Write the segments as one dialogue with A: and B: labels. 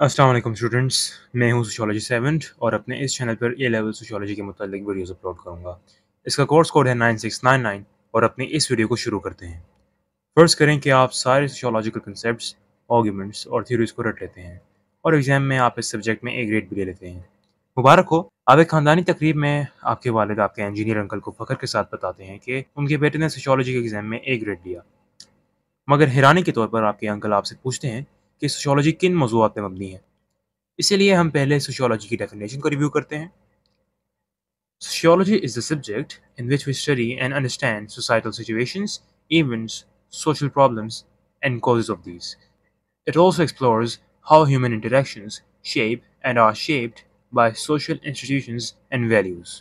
A: अस्सलाम वालेकुम स्टूडेंट्स। मैं हूं सोशियोलॉजी सेवंथ और अपने इस चैनल पर ए लेवल सोशियोलॉजी के मुतालिक वीडियोस अपलोड करूंगा। इसका कोर्स कोड है 9699 और अपनी इस वीडियो को शुरू करते हैं। फर्ज करें कि आप सारे सोशियोलॉजिकल कंसेप्ट्स, आर्गुमेंट्स और थ्योरीज को रट लेते हैं और एग्जाम में आप इस सब्जेक्ट में ए ग्रेड भी ले लेते हैं। मुबारक हो। आप एक खानदानी तकरीब में आपके वालिद आपके इंजीनियर अंकल को फख्र के साथ बताते हैं कि उनके बेटे ने सोशियोलॉजी के एग्जाम में ए ग्रेड लिया। मगर हैरानी के तौर पर आपके अंकल आपसे पूछते हैं कि सोशियोलॉजी किन मौज़ूआत पर मबनी है। इसीलिए हम पहले सोशियोलॉजी की डेफिनेशन को रिव्यू करते हैं। Sociology is the subject in which we study and understand societal situations, events, social problems, and causes of these. It also explores how human interactions shape and are shaped by social institutions and values.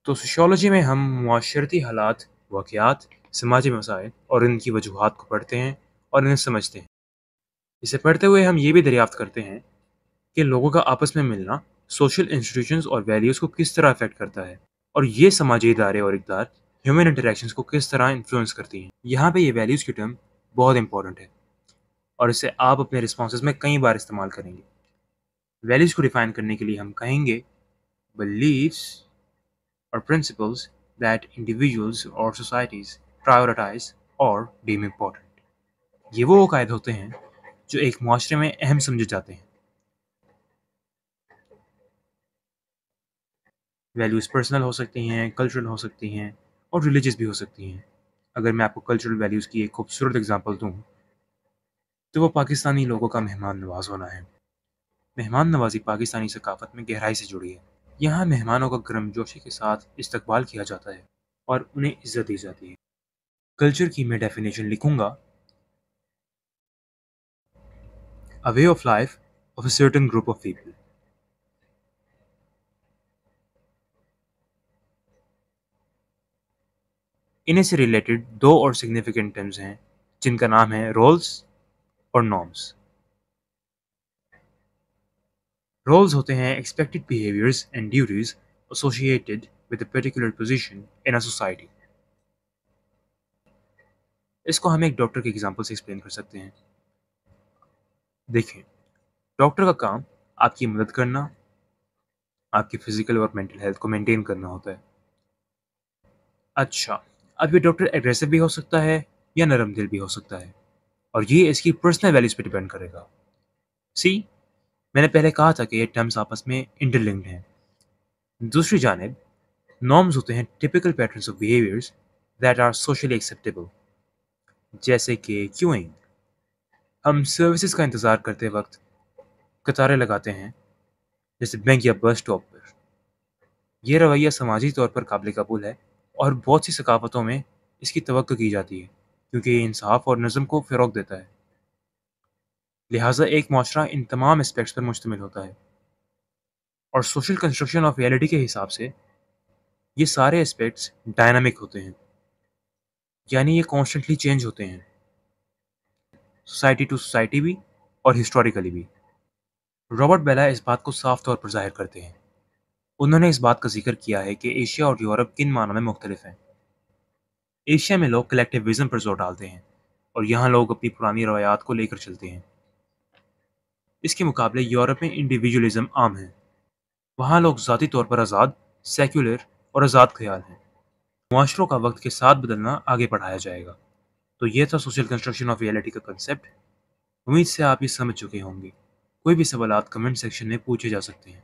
A: तो sociology में हम मुआशरती हालात, वाक़यात, समाजी मसाइल और इनकी वजूहात को पढ़ते हैं और इन्हें समझते हैं। इसे पढ़ते हुए हम ये भी दरियाफ्त करते हैं कि लोगों का आपस में मिलना सोशल इंस्टीट्यूशंस और वैल्यूज़ को किस तरह अफेक्ट करता है और ये समाजी इदारे और इक़दार ह्यूमन इंटरेक्शंस को किस तरह इन्फ्लुएंस करती हैं। यहाँ पे ये वैल्यूज़ की टर्म बहुत इंपॉर्टेंट है और इसे आप अपने रिस्पॉन्सेज में कई बार इस्तेमाल करेंगे। वैल्यूज़ को डिफाइन करने के लिए हम कहेंगे बिलीव्स और प्रिंसिपल्स दैट इंडिविजुअल्स और सोसाइटीज़ प्रायोरिटाइज और डीम इम्पोर्टेंट। ये वो कायदे होते हैं जो एक माशरे में अहम समझे जाते हैं। वैल्यूज़ पर्सनल हो सकती हैं, कल्चरल हो सकती हैं और रिलीजियस भी हो सकती हैं। अगर मैं आपको कल्चरल वैल्यूज़ की एक खूबसूरत एग्जांपल दूँ, तो वो पाकिस्तानी लोगों का मेहमान नवाज़ होना है। मेहमान नवाज़ी पाकिस्तानी सकाफ़त में गहराई से जुड़ी है। यहाँ मेहमानों का गर्मजोशी के साथ इस्तकबाल किया जाता है और उन्हें इज़्ज़त दी जाती है। कल्चर की मैं डेफिनेशन लिखूँगा, a way of life of a certain group of people. इन्हीं से रिलेटेड दो और सिग्निफिकेंट टर्म्स हैं जिनका नाम है रोल्स और नॉर्म्स। रोल्स होते हैं expected behaviours and duties associated with a particular position in a society. इसको हम एक डॉक्टर के एग्जांपल से एक्सप्लेन कर सकते हैं। देखें, डॉक्टर का काम आपकी मदद करना, आपकी फिजिकल और मेंटल हेल्थ को मेंटेन करना होता है। अच्छा, अब ये डॉक्टर एग्रेसिव भी हो सकता है या नरम दिल भी हो सकता है और ये इसकी पर्सनल वैल्यूज पे डिपेंड करेगा। सी, मैंने पहले कहा था कि ये टर्म्स आपस में इंटरलिंक्ड हैं। दूसरी जानिब नॉर्म्स होते हैं typical patterns of behaviours that are socially acceptable, जैसे कि क्यूइंग। हम सर्विसेज का इंतज़ार करते वक्त कतारें लगाते हैं, जैसे बैंक या बस स्टॉप पर। ये रवैया समाजी तौर पर काबिल कबूल है और बहुत सी सकाफ़तों में इसकी तवक्को की जाती है क्योंकि ये इंसाफ और नज़म को फ़रोग़ देता है। लिहाजा एक माशरा इन तमाम एस्पेक्ट्स पर मुश्तमिल होता है और सोशल कंस्ट्रक्शन ऑफ रियलिटी के हिसाब से ये सारे एस्पेक्ट्स डायनामिक होते हैं, यानी ये कॉन्स्टेंटली चेंज होते हैं, सोसाइटी टू सोसाइटी भी और हिस्टोरिकली भी। रॉबर्ट बेला इस बात को साफ तौर पर ज़ाहिर करते हैं। उन्होंने इस बात का जिक्र किया है कि एशिया और यूरोप किन मानों में मुख्तलिफ हैं। एशिया में लोग कलेक्टिविज्म पर जोर डालते हैं और यहाँ लोग अपनी पुरानी रवायात को लेकर चलते हैं। इसके मुकाबले यूरोप में इंडिविजुअलिज्म आम है। वहाँ लोग ज़ाती तौर पर आज़ाद, सेक्युलर और आज़ाद ख्याल हैं। मुआशरों का वक्त के साथ बदलना आगे बढ़ाया जाएगा। तो ये था सोशल कंस्ट्रक्शन ऑफ रियलिटी का कंसेप्ट। उम्मीद से आप ये समझ चुके होंगे। कोई भी सवालात कमेंट सेक्शन में पूछे जा सकते हैं।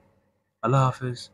A: अल्लाह हाफ़िज़।